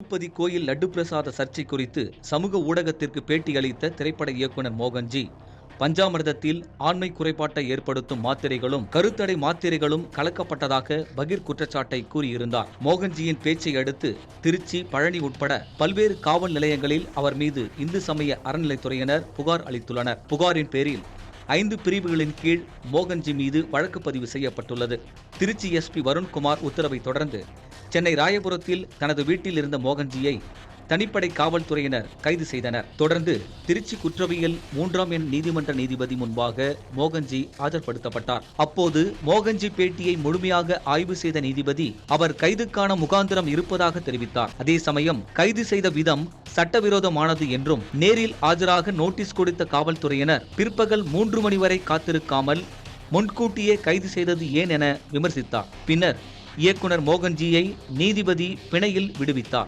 திருப்பதி கோயில் லட்டு பிரசாத சர்ச்சை குறித்து சமூக ஊடகத்திற்கு பேட்டியளித்த திரைப்பட இயக்குனர் மோகன்ஜி, பஞ்சாமிர்தத்தில் ஆண்மை குறைபாட்டை ஏற்படுத்தும் மாத்திரைகளும் கருத்தடை மாத்திரைகளும் கலக்கப்பட்டதாக பகீர் குற்றச்சாட்டை கூறியிருந்தார். மோகன்ஜியின் பேச்சை அடுத்து திருச்சி, பழனி உட்பட பல்வேறு காவல் நிலையங்களில் அவர் மீது இந்து சமய அறநிலைத்துறையினர் புகார் அளித்துள்ளனர். புகாரின் பேரில் 5 பிரிவுகளின் கீழ் மோகன்ஜி மீது வழக்கு பதிவு செய்யப்பட்டுள்ளது. திருச்சி எஸ்பி வருண்குமார் உத்தரவை தொடர்ந்து சென்னை ராயபுரத்தில் தனது வீட்டில் இருந்த மோகன்ஜியை தனிப்படை காவல்துறையினர் கைது செய்தனர். தொடர்ந்து திருச்சி குற்றவியல் 3ஆம் எண் நீதிமன்ற நீதிபதி முன்பாக மோகன்ஜி ஆஜர்படுத்தப்பட்டார். அப்போது மோகன்ஜி பேட்டியை முழுமையாக ஆய்வு செய்த நீதிபதி அவர் கைதுக்கான முகாந்திரம் இருப்பதாக தெரிவித்தார். அதே சமயம் கைது செய்த விதம் சட்டவிரோதமானது என்றும், நேரில் ஆஜராக நோட்டீஸ் கொடுத்த காவல்துறையினர் பிற்பகல் 3 மணி வரை காத்திருக்காமல் முன்கூட்டியே கைது செய்தது ஏன் என விமர்சித்தார். பின்னர் இயக்குனர் மோகன்ஜியை நீதிபதி பிணையில் விடுவித்தார்.